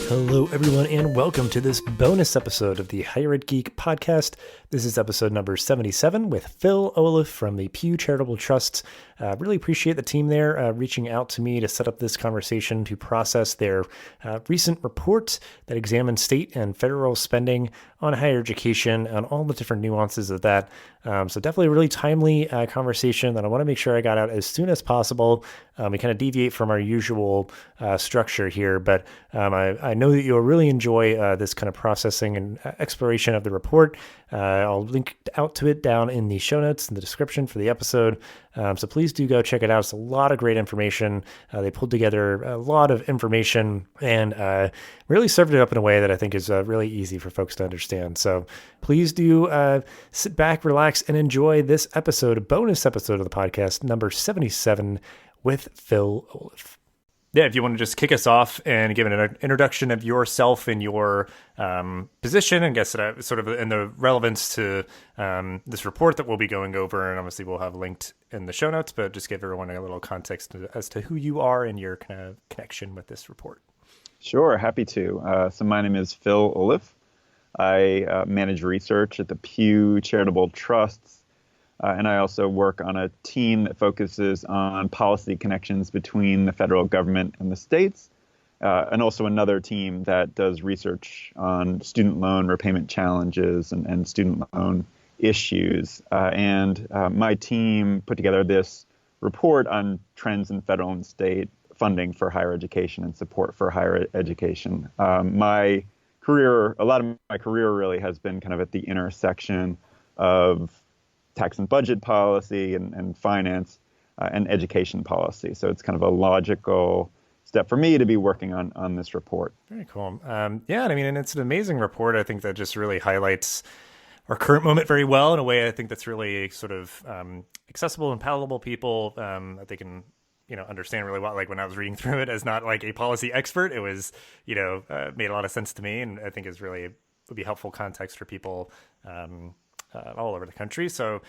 Hello, everyone, and welcome to this bonus episode of the Higher Ed Geek podcast. This is episode number 77 with Phil Oliff from the Pew Charitable Trust. Really appreciate the team there reaching out to me to set up this conversation to process their recent report that examines state and federal spending on higher education and all the different nuances of that. So definitely a really timely conversation that I want to make sure I got out as soon as possible. We kind of deviate from our usual structure here, but I know that you'll really enjoy this kind of processing and exploration of the report. I'll link out to it down in the show notes in the description for the episode. So please do go check it out. It's a lot of great information. They pulled together a lot of information and really served it up in a way that I think is really easy for folks to understand. So please do sit back, relax, and enjoy this episode, a bonus episode of the podcast, number 77 with Phil Oliff. Yeah, if you want to just kick us off and give an introduction of yourself and your position, and guess that sort of in the relevance to this report that we'll be going over, and obviously we'll have linked in the show notes, but just give everyone a little context as to who you are and your kind of connection with this report. Sure, happy to. So my name is Phil Oliff. I manage research at the Pew Charitable Trusts. And I also work on a team that focuses on policy connections between the federal government and the states, and also another team that does research on student loan repayment challenges and student loan issues. And my team put together this report on trends in federal and state funding for higher education and support for higher education. A lot of my career really has been kind of at the intersection of tax and budget policy and finance and education policy. So it's kind of a logical step for me to be working on this report. Very cool. Yeah, I mean, and it's an amazing report. I think that just really highlights our current moment very well in a way I think that's really sort of accessible and palatable people that they can understand really well. Like when I was reading through it as not like a policy expert, it was, made a lot of sense to me, and I think is really would be helpful context for people all over the country. So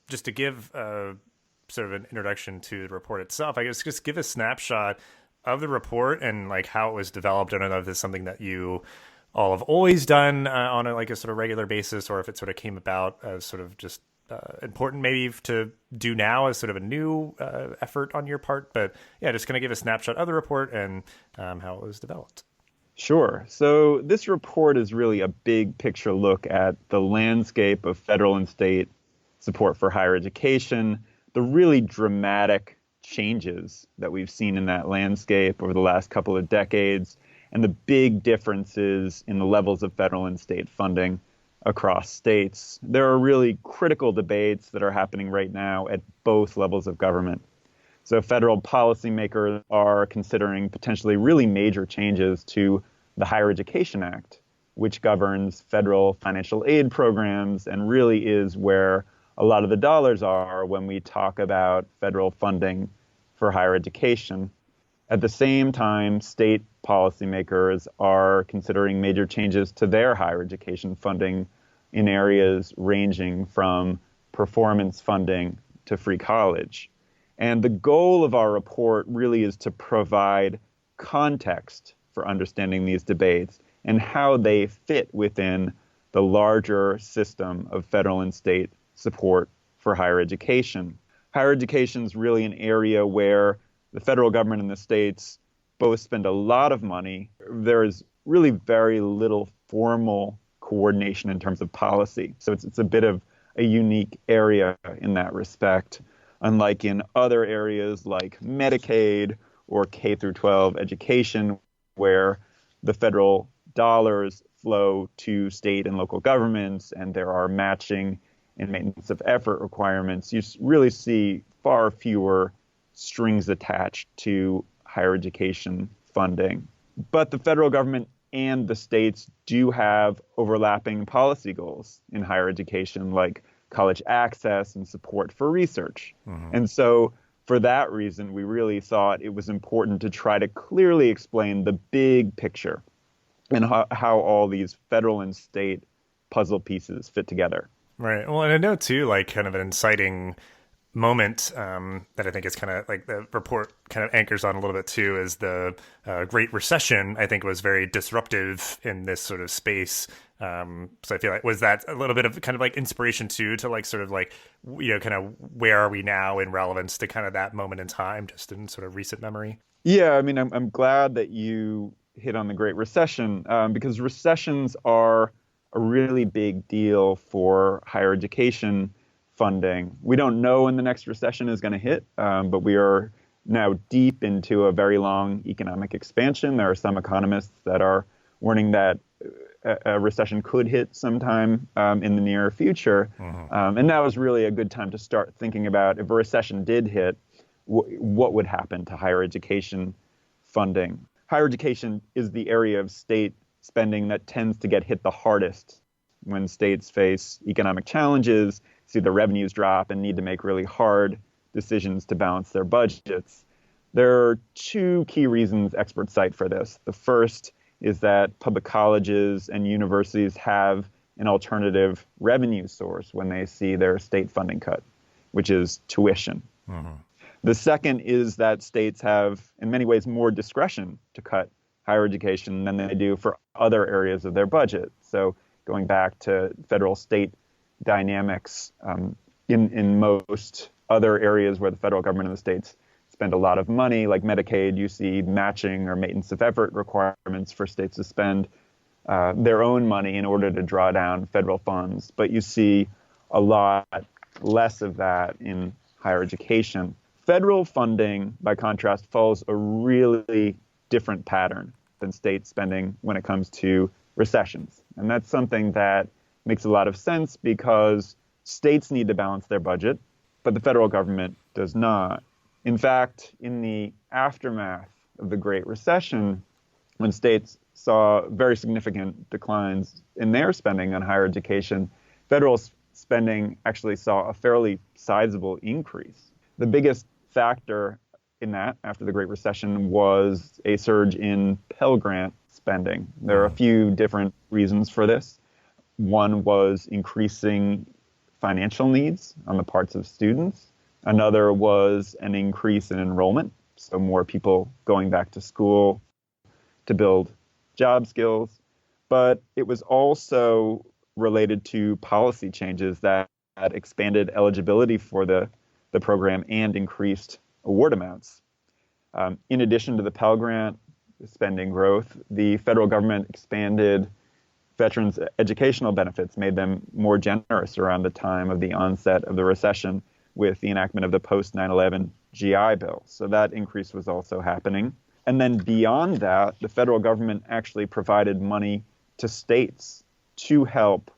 just to give sort of an introduction to the report itself, I guess just give a snapshot of the report and like how it was developed. I don't know if this is something that you all have always done on a sort of regular basis, or if it sort of came about as sort of just important maybe to do now as sort of a new effort on your part. But yeah, just kind of give a snapshot of the report and how it was developed. Sure. So this report is really a big picture look at the landscape of federal and state support for higher education, the really dramatic changes that we've seen in that landscape over the last couple of decades, and the big differences in the levels of federal and state funding across states. There are really critical debates that are happening right now at both levels of government. So federal policymakers are considering potentially really major changes to the Higher Education Act, which governs federal financial aid programs and really is where a lot of the dollars are when we talk about federal funding for higher education. At the same time, state policymakers are considering major changes to their higher education funding in areas ranging from performance funding to free college. And the goal of our report really is to provide context for understanding these debates and how they fit within the larger system of federal and state support for higher education. Higher education is really an area where the federal government and the states both spend a lot of money. There is really very little formal coordination in terms of policy. So it's a bit of a unique area in that respect. Unlike in other areas like Medicaid or K through 12 education, where the federal dollars flow to state and local governments and there are matching and maintenance of effort requirements, you really see far fewer strings attached to higher education funding. But the federal government and the states do have overlapping policy goals in higher education, like college access and support for research. Mm-hmm. And so for that reason, we really thought it was important to try to clearly explain the big picture and how all these federal and state puzzle pieces fit together. Right. Well, and I know too, like kind of an inciting moment that I think is kind of like the report kind of anchors on a little bit too is the Great Recession. I think was very disruptive in this sort of space. So I feel like was that a little bit of kind of like inspiration too to like sort of like kind of where are we now in relevance to kind of that moment in time, just in sort of recent memory. Yeah, I mean, I'm glad that you hit on the Great Recession because recessions are a really big deal for higher education funding. We don't know when the next recession is going to hit, but we are now deep into a very long economic expansion. There are some economists that are warning that a recession could hit sometime in the near future. And now is really a good time to start thinking about if a recession did hit, what would happen to higher education funding. Higher education is the area of state spending that tends to get hit the hardest when states face economic challenges, see their revenues drop, and need to make really hard decisions to balance their budgets. There are two key reasons experts cite for this. The first is that public colleges and universities have an alternative revenue source when they see their state funding cut, which is tuition. The second is that states have, in many ways, more discretion to cut higher education than they do for other areas of their budget. So going back to federal-state dynamics, in most other areas where the federal government and the states spend a lot of money, like Medicaid, you see matching or maintenance of effort requirements for states to spend their own money in order to draw down federal funds. But you see a lot less of that in higher education. Federal funding, by contrast, follows a really different pattern than state spending when it comes to recessions. And that's something that makes a lot of sense because states need to balance their budget, but the federal government does not. In fact, in the aftermath of the Great Recession, when states saw very significant declines in their spending on higher education, federal spending actually saw a fairly sizable increase. The biggest factor in that after the Great Recession was a surge in Pell Grant spending. There are a few different reasons for this. One was increasing financial needs on the parts of students. Another was an increase in enrollment, so more people going back to school to build job skills. But it was also related to policy changes that expanded eligibility for the program and increased award amounts. In addition to the Pell Grant spending growth, the federal government expanded veterans' educational benefits, made them more generous around the time of the onset of the recession with the enactment of the post-9/11 GI Bill. So that increase was also happening. And then beyond that, the federal government actually provided money to states to help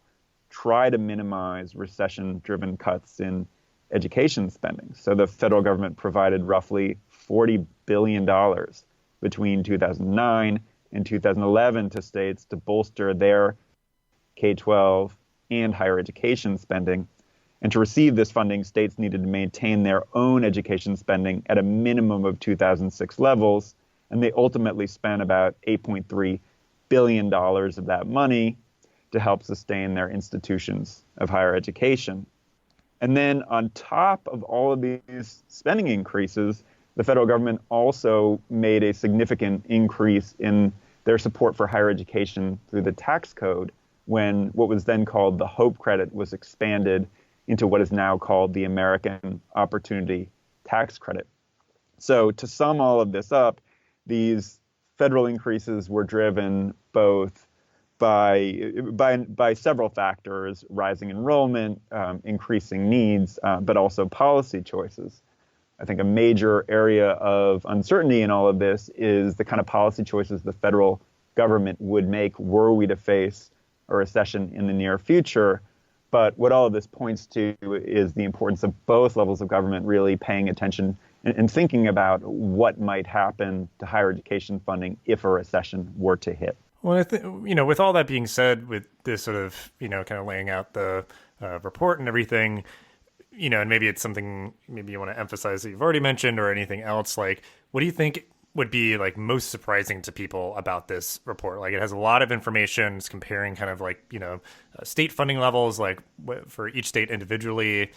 try to minimize recession-driven cuts in education spending. So the federal government provided roughly $40 billion between 2009 and 2011 to states to bolster their K-12 and higher education spending. And to receive this funding, states needed to maintain their own education spending at a minimum of 2006 levels, and they ultimately spent about $8.3 billion of that money to help sustain their institutions of higher education. And then on top of all of these spending increases, the federal government also made a significant increase in their support for higher education through the tax code when what was then called the Hope Credit was expanded into what is now called the American Opportunity Tax Credit. So to sum all of this up, these federal increases were driven both by several factors: rising enrollment, increasing needs, but also policy choices. I think a major area of uncertainty in all of this is the kind of policy choices the federal government would make were we to face a recession in the near future. But what all of this points to is the importance of both levels of government really paying attention and thinking about what might happen to higher education funding if a recession were to hit. Well, I think, with all that being said, with this sort of, kind of laying out the report and everything, and maybe it's something maybe you want to emphasize that you've already mentioned or anything else, like, what do you think would be like most surprising to people about this report? Like, it has a lot of information. It's comparing kind of like, state funding levels, like for each state individually.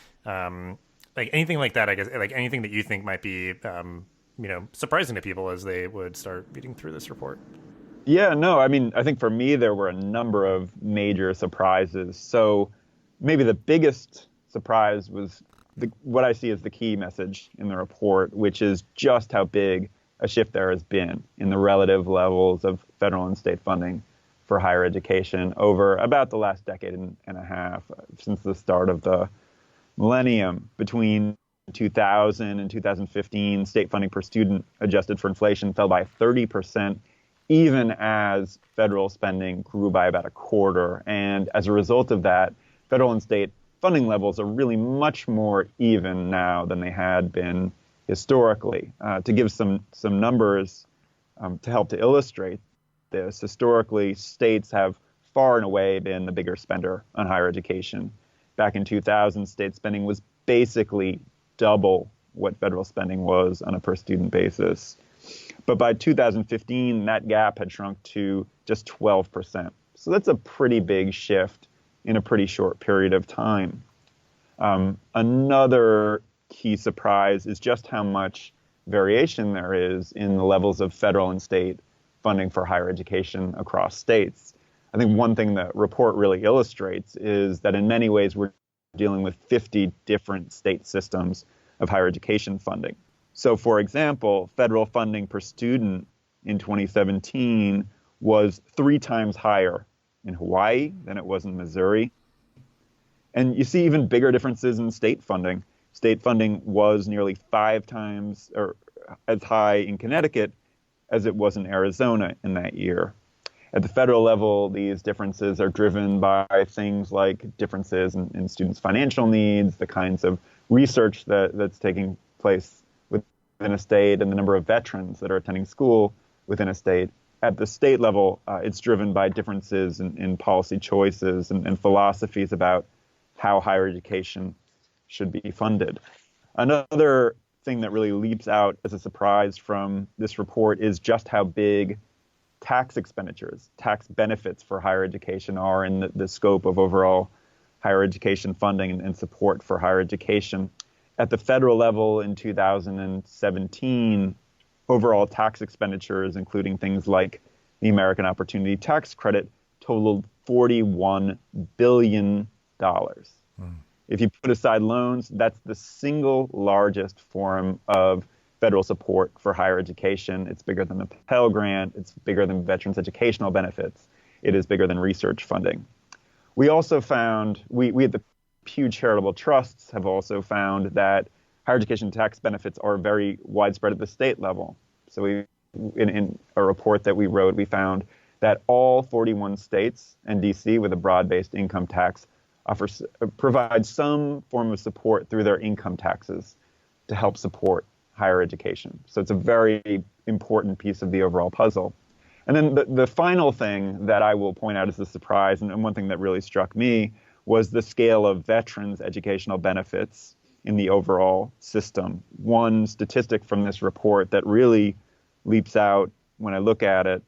like anything like that, I guess, like anything that you think might be, surprising to people as they would start reading through this report. Yeah, no, I mean, I think for me, there were a number of major surprises. So maybe the biggest surprise was what I see as the key message in the report, which is just how big a shift there has been in the relative levels of federal and state funding for higher education over about the last decade and a half, since the start of the millennium. Between 2000 and 2015, state funding per student adjusted for inflation fell by 30%, even as federal spending grew by about a quarter. And as a result of that, federal and state funding levels are really much more even now than they had been historically. To give some numbers to help to illustrate this, historically, states have far and away been the bigger spender on higher education. Back in 2000, state spending was basically double what federal spending was on a per student basis. But by 2015, that gap had shrunk to just 12%. So that's a pretty big shift in a pretty short period of time. Another key surprise is just how much variation there is in the levels of federal and state funding for higher education across states. I think one thing the report really illustrates is that in many ways we're dealing with 50 different state systems of higher education funding. So, for example, federal funding per student in 2017 was 3 times higher in Hawaii than it was in Missouri. And you see even bigger differences in state funding. State funding was nearly 5 times or as high in Connecticut as it was in Arizona in that year. At the federal level, these differences are driven by things like differences in students' financial needs, the kinds of research that's taking place within a state, and the number of veterans that are attending school within a state. At the state level, it's driven by differences in policy choices and philosophies about how higher education should be funded. Another thing that really leaps out as a surprise from this report is just how big tax expenditures, tax benefits for higher education are in the scope of overall higher education funding and support for higher education. At the federal level in 2017, overall tax expenditures, including things like the American Opportunity Tax Credit, totaled $41 billion. If you put aside loans, that's the single largest form of federal support for higher education. It's bigger than the Pell Grant. It's bigger than veterans' educational benefits. It is bigger than research funding. We also found, we at the Pew Charitable Trusts have also found that higher education tax benefits are very widespread at the state level. So in a report that we wrote, we found that all 41 states and DC with a broad-based income tax provide some form of support through their income taxes to help support higher education. So it's a very important piece of the overall puzzle. And then the final thing that I will point out as a surprise, and one thing that really struck me, was the scale of veterans' educational benefits in the overall system. One statistic from this report that really leaps out when I look at it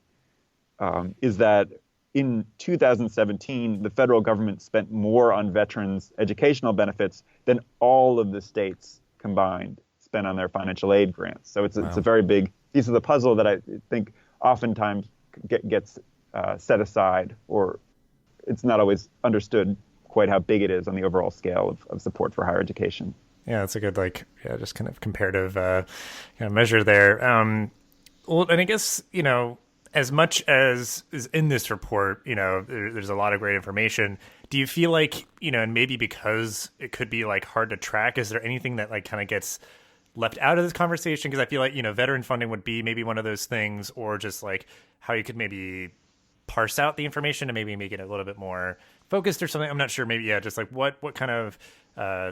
is that in 2017, the federal government spent more on veterans' educational benefits than all of the states combined spent on their financial aid grants. So it's a very big piece of the puzzle that I think oftentimes gets set aside, or it's not always understood quite how big it is on the overall scale of support for higher education. Yeah, that's a good, just kind of comparative kind of measure there. Well, and I guess, as much as is in this report, there's a lot of great information. Do you feel like, and maybe because it could be hard to track, is there anything that kind of gets left out of this conversation? Because I feel like, veteran funding would be maybe one of those things, or just how you could maybe parse out the information and maybe make it a little bit more focused or something. I'm not sure. Maybe, just what kind of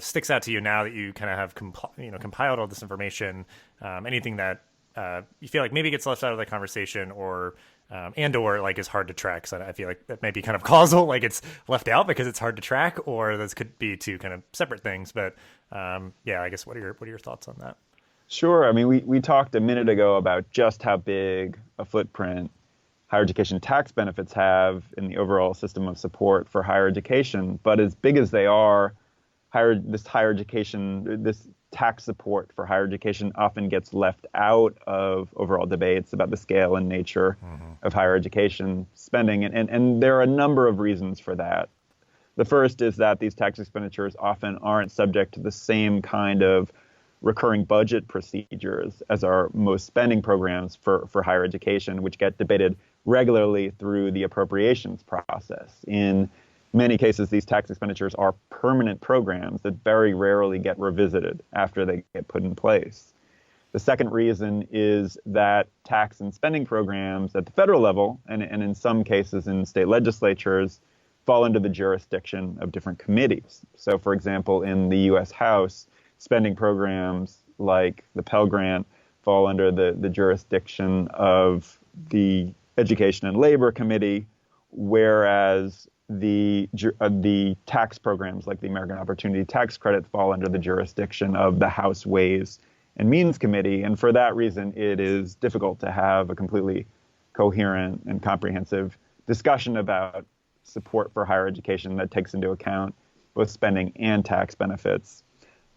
sticks out to you now that you kind of have compiled all this information? Anything that you feel like maybe gets left out of the conversation, or is hard to track. So I feel like that may be kind of causal, it's left out because it's hard to track, or those could be two kind of separate things. But I guess what are your thoughts on that? Sure. I mean, we talked a minute ago about just how big a footprint higher education tax benefits have in the overall system of support for higher education. But as big as they are, higher education, this tax support for higher education often gets left out of overall debates about the scale and nature of higher education spending. And there are a number of reasons for that. The first is that these tax expenditures often aren't subject to the same kind of recurring budget procedures as our most spending programs for higher education, which get debated regularly through the appropriations process. In many cases, these tax expenditures are permanent programs that very rarely get revisited after they get put in place. The second reason is that tax and spending programs at the federal level, and in some cases in state legislatures, fall under the jurisdiction of different committees. So, for example, in the U.S. House, spending programs like the Pell Grant fall under the jurisdiction of the Education and Labor Committee, whereas the tax programs like the American Opportunity Tax Credit fall under the jurisdiction of the House Ways and Means Committee. And for that reason, it is difficult to have a completely coherent and comprehensive discussion about support for higher education that takes into account both spending and tax benefits.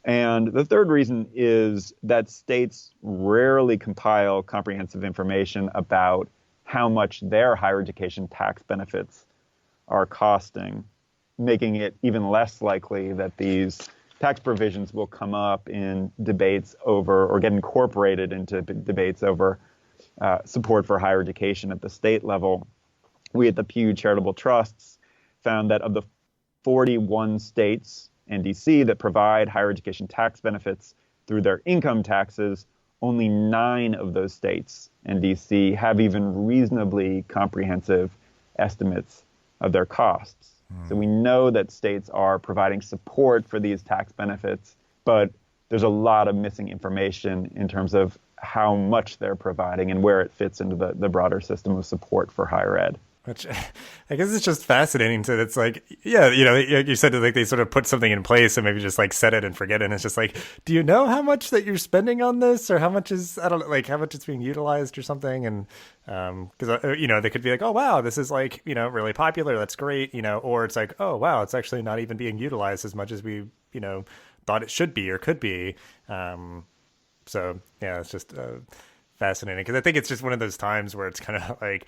And the third reason is that states rarely compile comprehensive information about how much their higher education tax benefits are costing, making it even less likely that these tax provisions will come up in debates over or get incorporated into debates over support for higher education at the state level. We at the Pew Charitable Trusts found that of the 41 states and DC that provide higher education tax benefits through their income taxes, only 9 of those states and DC have even reasonably comprehensive estimates of their costs. So we know that states are providing support for these tax benefits, but there's a lot of missing information in terms of how much they're providing and where it fits into the broader system of support for higher ed. Which I guess it's just fascinating to, it's like, yeah, you said like they sort of put something in place and maybe just like set it and forget it. And it's just like, do you know how much that you're spending on this, or how much is, I don't know, like how much it's being utilized or something? And because, they could be like, oh, wow, this is like, really popular. That's great. Or it's like, oh, wow, it's actually not even being utilized as much as we, thought it should be or could be. So, yeah, it's just fascinating because I think it's just one of those times where it's kind of like,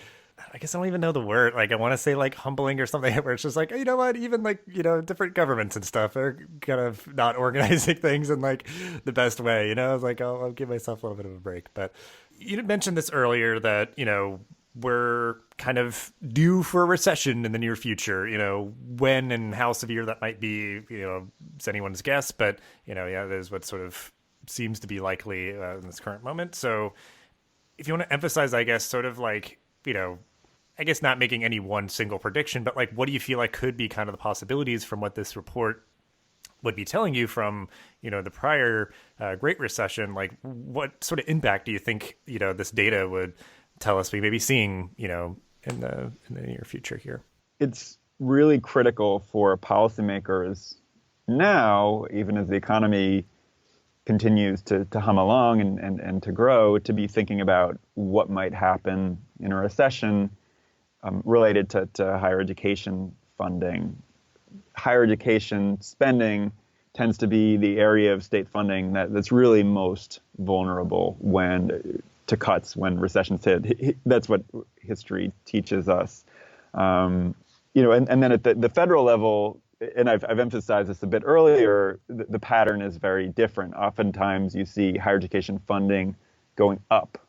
I guess I don't even know the word. Like, I want to say like humbling or something, where it's just like, you know what, even like, different governments and stuff are kind of not organizing things in like the best way, It's like, I'll give myself a little bit of a break. But you mentioned this earlier that, we're kind of due for a recession in the near future, when and how severe that might be, it's anyone's guess. But, that is what sort of seems to be likely in this current moment. So if you want to emphasize, I guess, sort of like, I guess not making any one single prediction, but like, what do you feel like could be kind of the possibilities from what this report would be telling you from, the prior Great Recession? Like, what sort of impact do you think, this data would tell us we may be seeing, in the near future here? It's really critical for policymakers now, even as the economy continues to hum along and to grow, to be thinking about what might happen in a recession related to higher education funding. Higher education spending tends to be the area of state funding that's really most vulnerable to cuts when recessions hit. That's what history teaches us. And then at the federal level, and I've emphasized this a bit earlier, the pattern is very different. Oftentimes you see higher education funding going up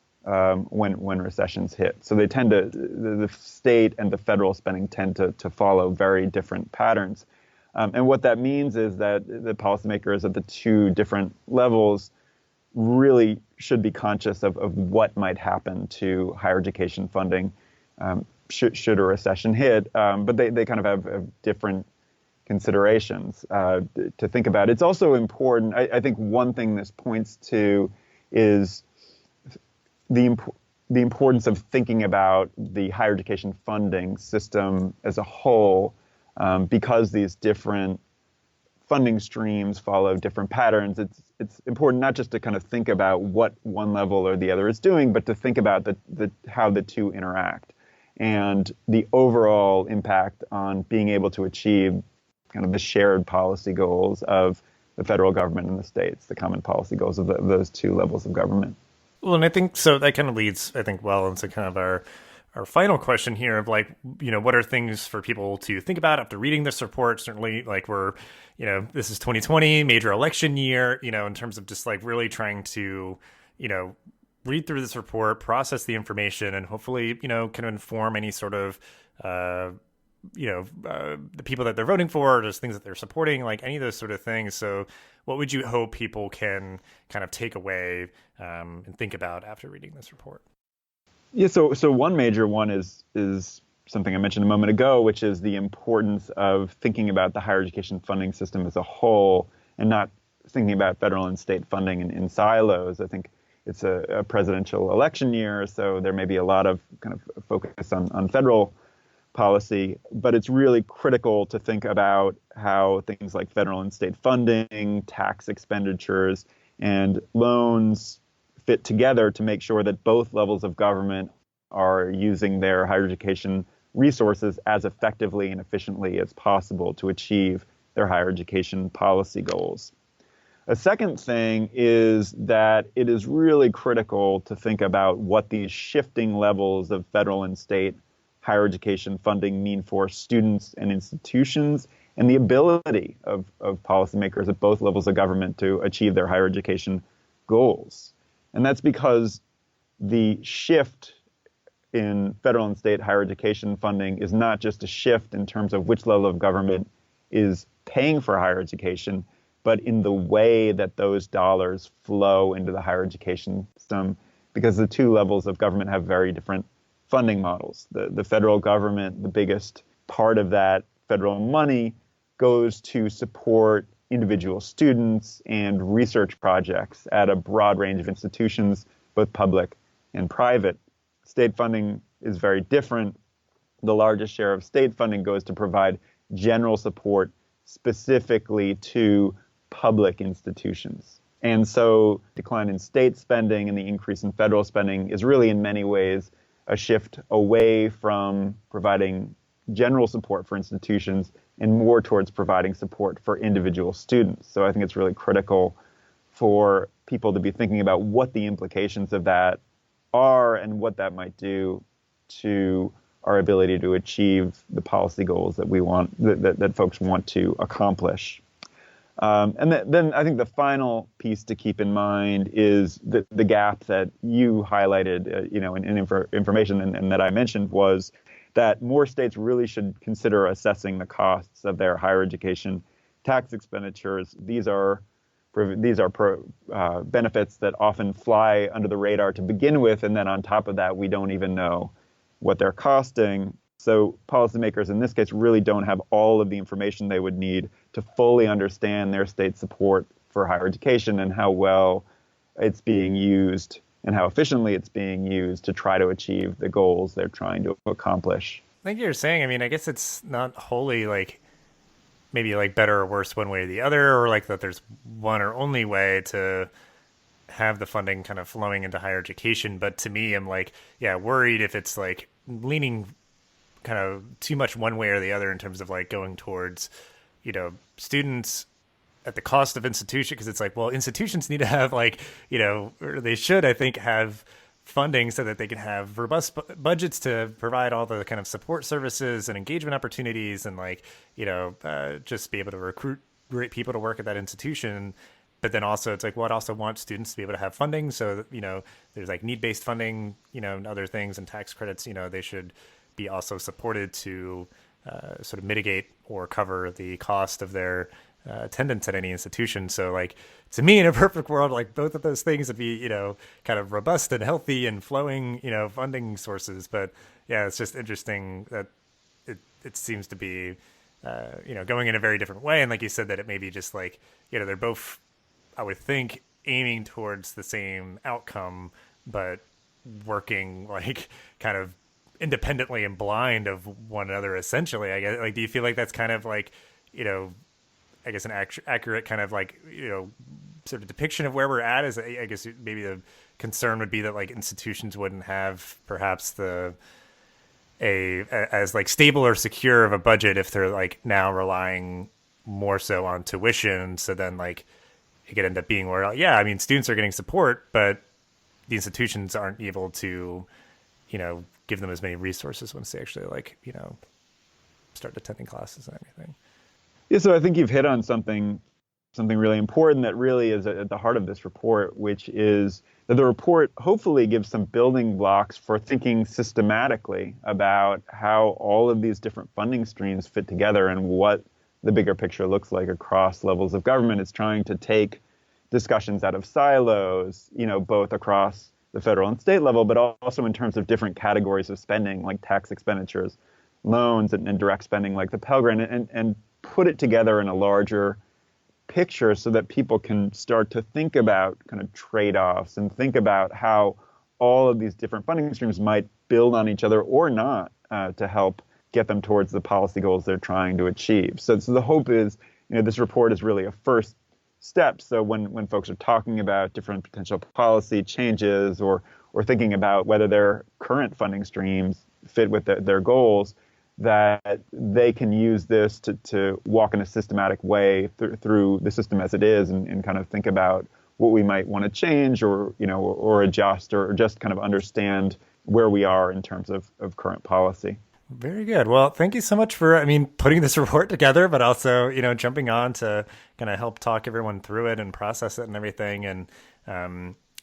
when recessions hit. So they tend to, the state and the federal spending tend to follow very different patterns. And what that means is that the policymakers at the two different levels really should be conscious of what might happen to higher education funding should a recession hit. But they kind of have different considerations to think about. It's also important, I think one thing this points to is the importance of thinking about the higher education funding system as a whole, because these different funding streams follow different patterns. It's important not just to kind of think about what one level or the other is doing, but to think about how the two interact and the overall impact on being able to achieve kind of the shared policy goals of the federal government and the states, the common policy goals of those two levels of government. Well, and I think so that kind of leads, I think, well into kind of our final question here of like, what are things for people to think about after reading this report? Certainly, like this is 2020, major election year, in terms of just like really trying to, read through this report, process the information, and hopefully, kind of inform any sort of, the people that they're voting for, or just things that they're supporting, like any of those sort of things. So what would you hope people can kind of take away and think about after reading this report? Yeah, so one major one is something I mentioned a moment ago, which is the importance of thinking about the higher education funding system as a whole and not thinking about federal and state funding in silos. I think it's a presidential election year, so there may be a lot of kind of focus on federal policy, but it's really critical to think about how things like federal and state funding, tax expenditures, and loans fit together to make sure that both levels of government are using their higher education resources as effectively and efficiently as possible to achieve their higher education policy goals. A second thing is that it is really critical to think about what these shifting levels of federal and state higher education funding mean for students and institutions and the ability of policymakers at both levels of government to achieve their higher education goals. And that's because the shift in federal and state higher education funding is not just a shift in terms of which level of government is paying for higher education, but in the way that those dollars flow into the higher education system, because the two levels of government have very different funding models. The federal government, the biggest part of that federal money goes to support individual students and research projects at a broad range of institutions, both public and private. State funding is very different. The largest share of state funding goes to provide general support specifically to public institutions. And so decline in state spending and the increase in federal spending is really in many ways a shift away from providing general support for institutions and more towards providing support for individual students. So I think it's really critical for people to be thinking about what the implications of that are and what that might do to our ability to achieve the policy goals that we want, that folks want to accomplish. And then I think the final piece to keep in mind is the gap that you highlighted, in information and that I mentioned, was that more states really should consider assessing the costs of their higher education tax expenditures. These are benefits that often fly under the radar to begin with, and then on top of that, we don't even know what they're costing. So policymakers in this case really don't have all of the information they would need to fully understand their state's support for higher education and how well it's being used and how efficiently it's being used to try to achieve the goals they're trying to accomplish. I think you're saying, I mean, I guess it's not wholly like maybe like better or worse one way or the other, or like that there's one or only way to have the funding kind of flowing into higher education. But to me, I'm like, yeah, worried if it's like leaning kind of too much one way or the other in terms of like going towards, students at the cost of institution, because it's like, well, institutions need to have like, or they should, I think, have funding so that they can have robust budgets to provide all the kind of support services and engagement opportunities and like, just be able to recruit great people to work at that institution. But then also it's like, well, it also wants students to be able to have funding. So, there's like need-based funding, and other things and tax credits, they should be also supported to sort of mitigate or cover the cost of their attendance at any institution. So like, to me, in a perfect world, like both of those things would be, kind of robust and healthy and flowing, funding sources. But yeah, it's just interesting that it seems to be, going in a very different way. And like you said, that it may be just like, they're both, I would think, aiming towards the same outcome, but working like kind of independently and blind of one another, essentially. I guess, like, do you feel like that's kind of like, I guess an accurate kind of like, sort of depiction of where we're at? Is, I guess maybe the concern would be that like institutions wouldn't have perhaps as like stable or secure of a budget if they're like now relying more so on tuition. So then like it could end up being where, yeah, I mean, students are getting support, but the institutions aren't able to, give them as many resources once they actually like, start attending classes and everything. Yeah, so I think you've hit on something really important that really is at the heart of this report, which is that the report hopefully gives some building blocks for thinking systematically about how all of these different funding streams fit together and what the bigger picture looks like across levels of government. It's trying to take discussions out of silos, both across the federal and state level, but also in terms of different categories of spending, like tax expenditures, loans, and direct spending like the Pell Grant, and put it together in a larger picture so that people can start to think about kind of trade-offs and think about how all of these different funding streams might build on each other or not to help get them towards the policy goals they're trying to achieve. So the hope is, this report is really a first step. So when folks are talking about different potential policy changes or thinking about whether their current funding streams fit with their goals, that they can use this to walk in a systematic way through the system as it is and kind of think about what we might want to change or adjust or just kind of understand where we are in terms of current policy. Very good. Well, thank you so much for, putting this report together, but also, jumping on to kind of help talk everyone through it and process it and everything. And,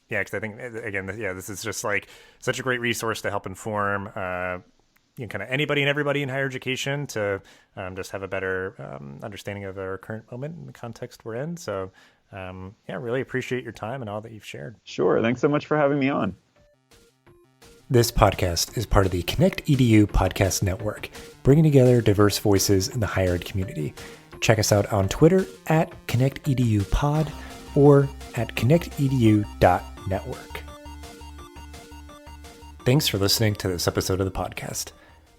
because I think, again, this is just like such a great resource to help inform, kind of anybody and everybody in higher education to just have a better understanding of our current moment and the context we're in. So, really appreciate your time and all that you've shared. Sure. Thanks so much for having me on. This podcast is part of the Connect EDU podcast network, bringing together diverse voices in the higher ed community. Check us out on Twitter at ConnectEDUPod or at connectedu.network. Thanks for listening to this episode of the podcast.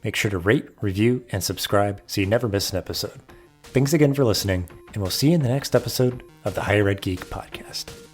Make sure to rate, review, and subscribe so you never miss an episode. Thanks again for listening, and we'll see you in the next episode of the Higher Ed Geek podcast.